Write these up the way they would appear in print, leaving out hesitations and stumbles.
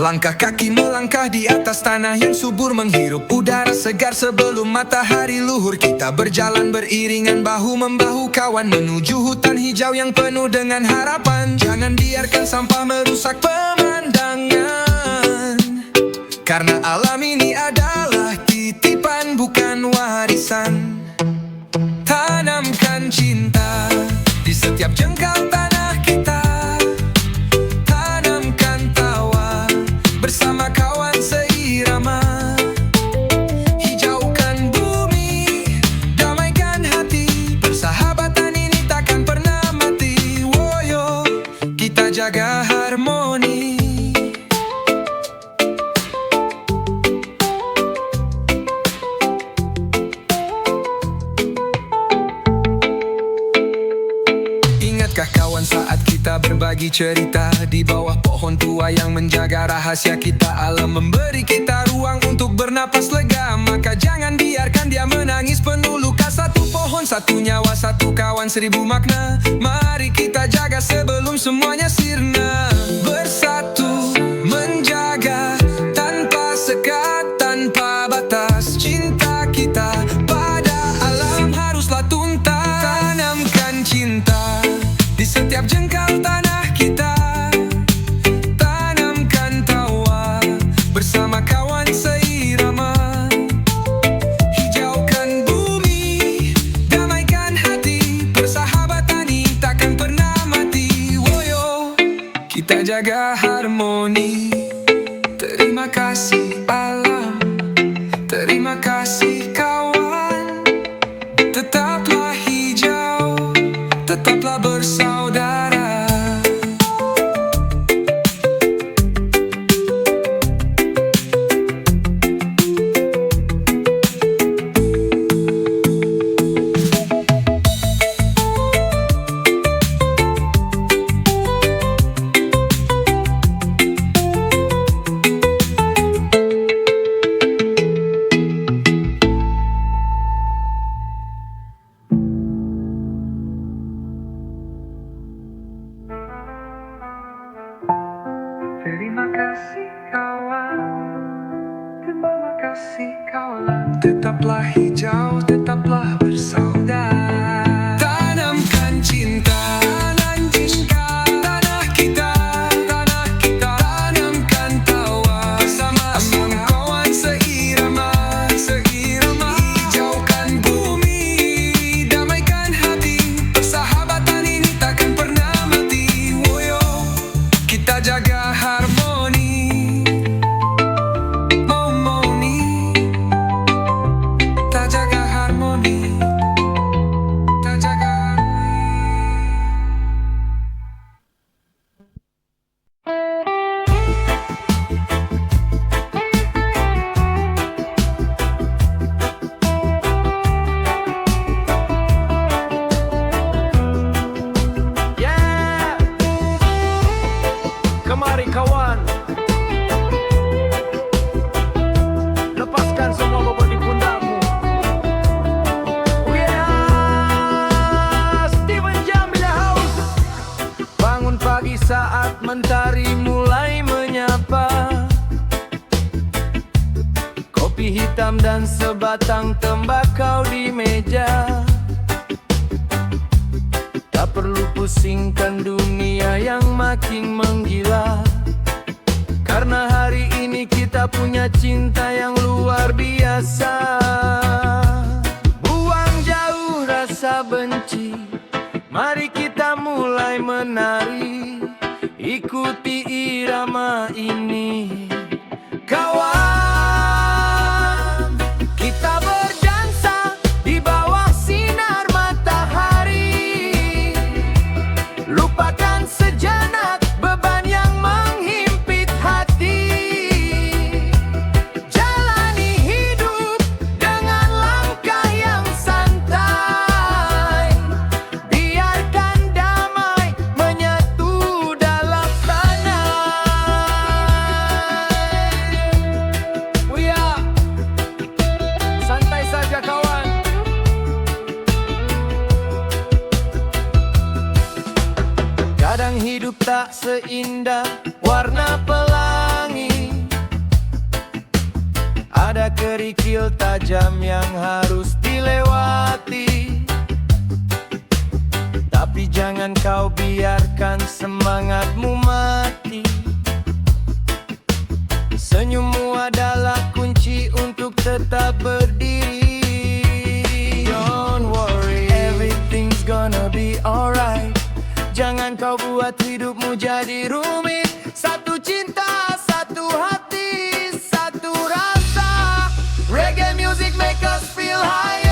Langkah kaki melangkah di atas tanah yang subur, menghirup udara segar sebelum matahari luhur. Kita berjalan beriringan bahu-membahu kawan, menuju hutan hijau yang penuh dengan harapan. Jangan biarkan sampah merusak pemandangan, karena alam ini adalah titipan bukan warisan. Tanamkan cinta di setiap jengkal tanah kita. Tanamkan tawa bersama kawan seirama. Hijaukan bumi, damaikan hati. Persahabatan ini takkan pernah mati. Woyo, kita jaga harmoni. Ingatkah kawan saat kita berbagi cerita di bawah pohon tua yang menjaga rahasia kita? Alam memberi kita ruang untuk bernapas lega, maka jangan biarkan dia menangis penuh luka. Satu pohon, satu nyawa, satu kawan, 1000 makna. Mari kita jaga sebelum semuanya sirna. Bersatu menjaga tanpa sekat, tanpa batas. Cinta kita pada alam haruslah tuntas. Tanamkan cinta di setiap jengkal tanah kita. Tanamkan tawa bersama kawan seirama. Hijaukan bumi, damaikan hati. Persahabatan ini takkan pernah mati. Woyo, kita jaga harmoni. Terima kasih alam, terima kasih kawan. Tetaplah hijau, tetaplah bersaudara. Terima kasih kawan, terima kasih kawan. Tetaplah hijau, tetaplah bersaudara. Tanamkan cinta, tanam cinta, tanah kita, tanah kita. Tanamkan tawa bersama kawan seirama, seirama. Hijaukan bumi, damaikan hati. Persahabatan ini takkan pernah mati. Woyo, kita jaga harmoni. Momoni, kita jaga harmoni. Kita jaga Yeah, kemari kawan, lepaskan semua beban di pundakmu. Yeah, Steven Jamila House. Bangun pagi saat mentari mulai menyapa. Kopi hitam dan sebatang tembakau di meja. Tak perlu pusingkan dunia yang makin menggila, karena hari ini kita punya cinta yang luar biasa. Buang jauh rasa benci, mari kita mulai menari. Ikuti irama ini, kawan. Kita berdansa di bawah sinar matahari. Lupakan sejenak beban yang menghimpit hati. Jalani hidup dengan langkah yang santai. Biarkan damai menyatu dalam tanah. Ya, santai saja kawan. Kadang hidup tak seindah warna pelangi. Ada kerikil tajam yang harus dilewati, tapi jangan kau biarkan semangatmu mati. Senyummu adalah kunci untuk tetap berdiri. Don't worry, everything's gonna be alright. Jangan kau buat hidupmu jadi rumit. Satu cinta, satu hati, satu rasa. Reggae music make us feel higher.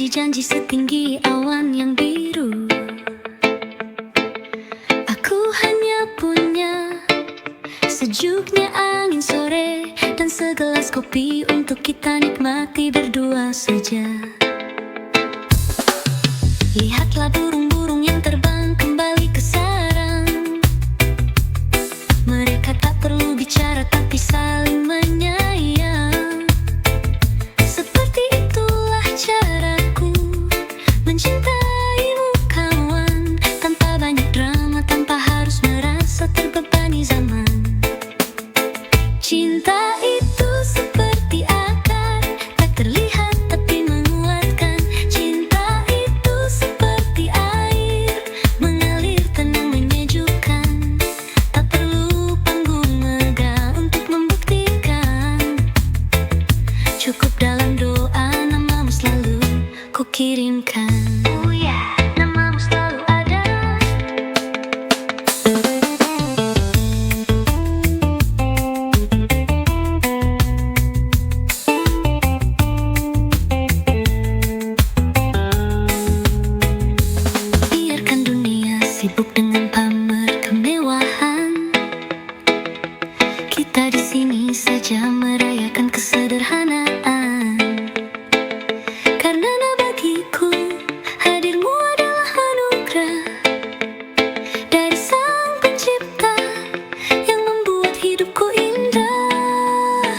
Janji setinggi awan yang biru. Aku hanya punya sejuknya angin sore dan segelas kopi untuk kita nikmati berdua saja. Lihatlah burung-burung yang terbang kembali ke sarang. Mereka tak perlu bicara tapi saling menyayang. Seperti itulah caraku mencintaimu kawan, tanpa banyak drama, tanpa harus merasa terbebani zaman. Cinta itu seperti akar, tak terlihat tapi menguatkan. Cinta itu seperti air, mengalir tenang menyejukkan. Tak perlu panggung megah untuk membuktikan. Cukup dalam doa namamu selalu ku kirimkan. Oh yeah, namamu selalu ada. Biarkan dunia sibuk dengan pamer kemewahan. Kita di sini saja merayakan kesederhanaan. Karena bagiku hadirmu adalah anugerah dari Sang Pencipta yang membuat hidupku indah.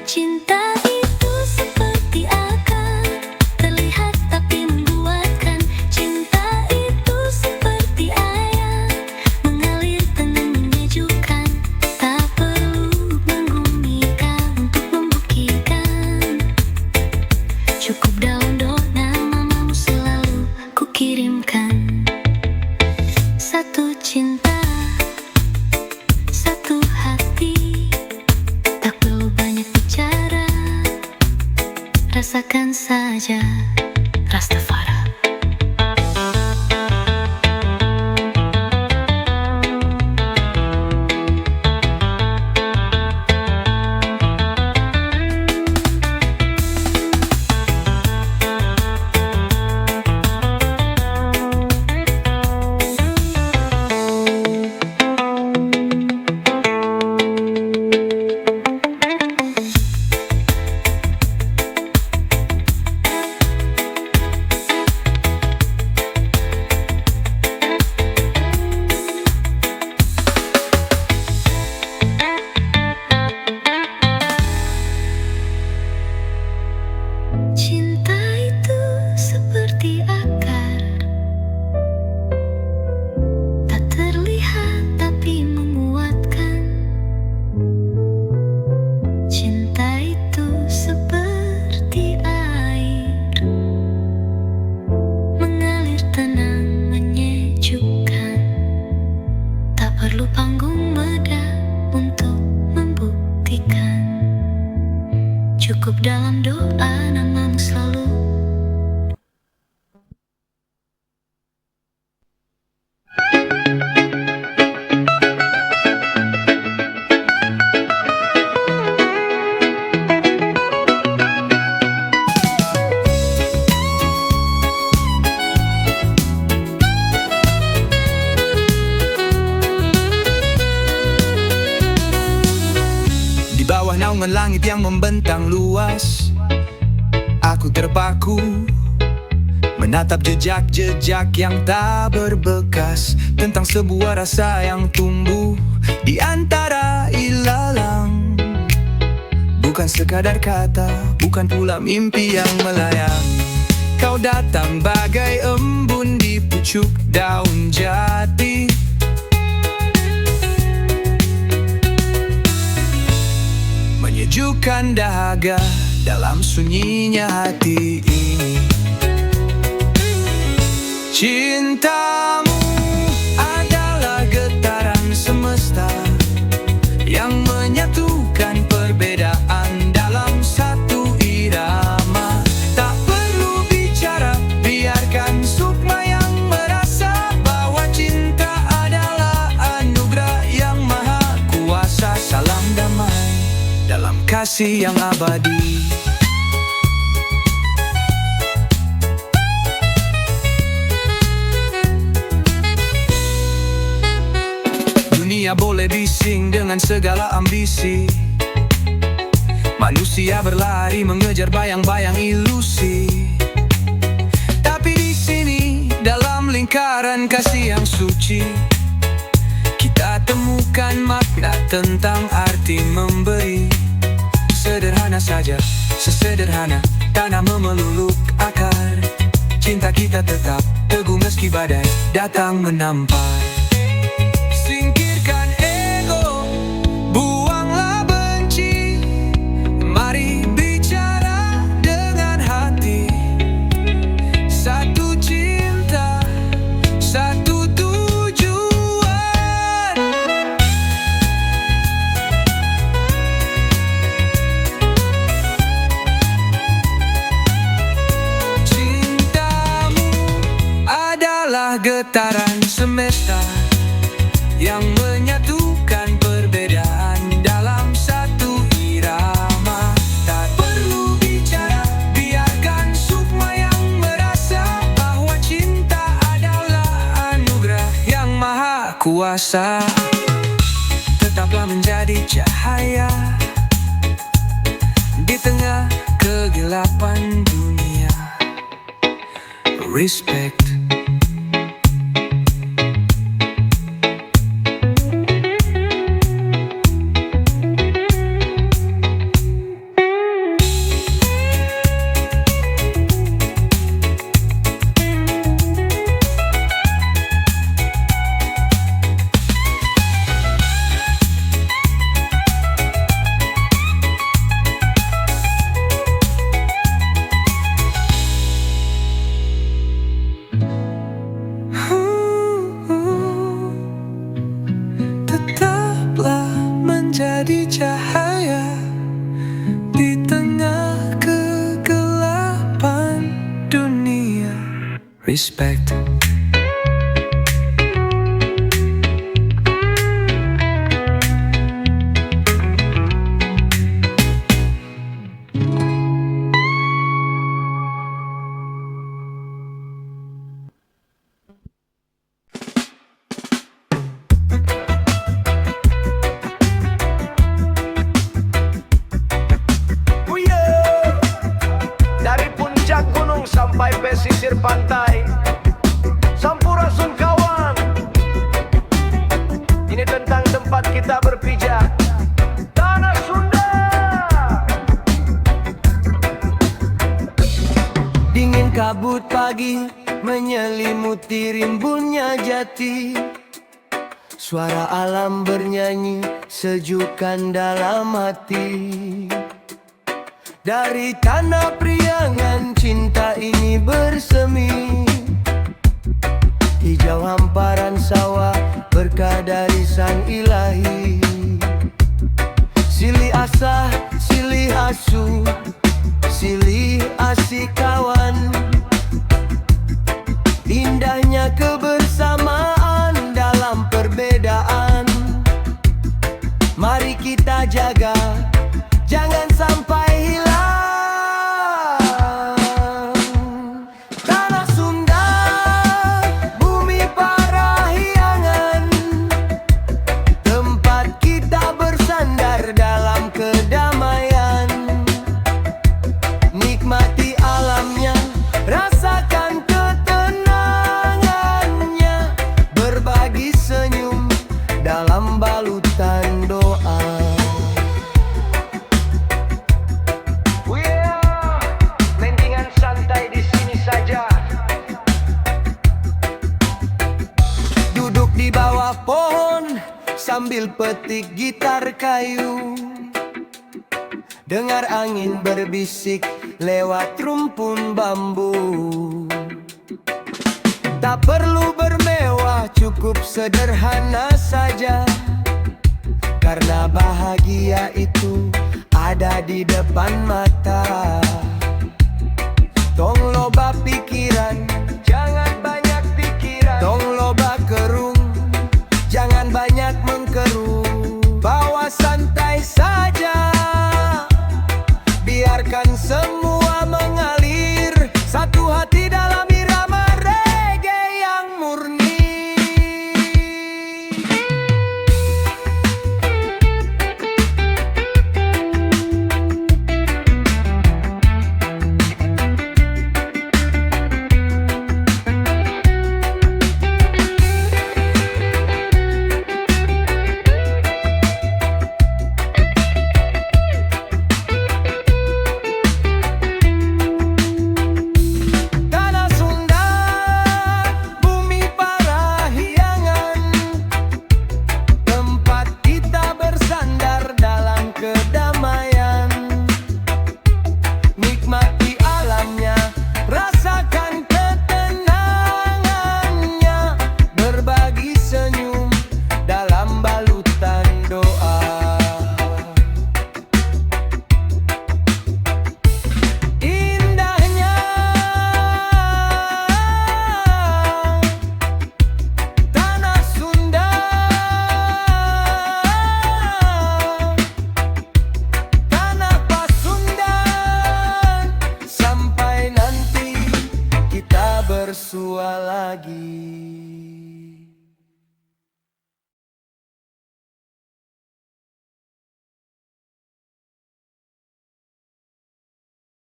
Cinta itu seperti akar, terlihat tapi menguatkan. Cinta itu seperti air, mengalir tenang menyejukkan. Tak perlu menggumika untuk membuktikan. Cukup dalam doa namamu selalu ku kirimkan. Satu cinta, satu hati, tak perlu banyak bicara. Rasakan saja Rastafari. bagikan. Cukup dalam doa namamu selalu. Di bawah naungan langit yang membentang luas, aku terpaku menatap jejak-jejak yang tak berbekas, tentang sebuah rasa yang tumbuh di antara ilalang. Bukan sekadar kata, bukan pula mimpi yang melayang. Kau datang bagai embun di pucuk daun jati, menyejukkan dahaga dalam sunyinya hati ini. Cintamu adalah getaran semesta yang menyatukan perbedaan dalam satu irama. Tak perlu bicara, biarkan sukma yang merasa bahwa cinta adalah anugerah yang maha kuasa. Salam damai dalam kasih yang abadi. Dunia boleh bising dengan segala ambisi, manusia berlari mengejar bayang-bayang ilusi. Tapi di sini dalam lingkaran kasih yang suci, kita temukan makna tentang arti memberi. Sederhana saja, sesederhana tanah memeluluk akar. Cinta kita tetap teguh meski badai datang menampar. Singkirkan ego, buanglah benci, mari bicara dengan hati. Satu cinta, satu tujuan. Cintamu adalah getaran semesta yang menyatukan perbedaan dalam satu irama. Tak perlu bicara, biarkan sukma yang merasa bahwa cinta adalah anugerah yang maha kuasa. Tetaplah menjadi cahaya di tengah kegelapan dunia. Respect. Tetaplah menjadi cahaya di tengah kegelapan dunia. Respect. Dari puncak gunung sampai pesisir pantai, Sampurasungkawan. Ini tentang tempat kita berpijak, Tanah Sunda. Dingin kabut pagi menyelimuti rimbunnya jati. Suara alam bernyanyi sejukkan dalam hati. Dari tanah priangan cinta ini bersemi. Hijau hamparan sawah berkah dari sang ilahi. Silih asu, silih asik kawan. Indahnya kebersamaan dalam perbedaan. Mari kita jaga, jangan sampai hilang. Tanah Sunda, bumi Parahyangan, tempat kita bersandar dalam kedamaian. Nikmati alamnya, rasakan ketenangannya, berbagi senyum dalam balutan doa. Mendingan santai di sini saja, duduk di bawah pohon sambil petik gitar kayu. Dengar angin berbisik lewat rumpun bambu. Tak perlu bermewah, cukup sederhana saja. Karena bahagia itu ada di depan mata. Tong loba pikiran, jangan banyak pikiran. Tong loba kerung, jangan banyak mengkerung. Bawa santai saja, biarkan semua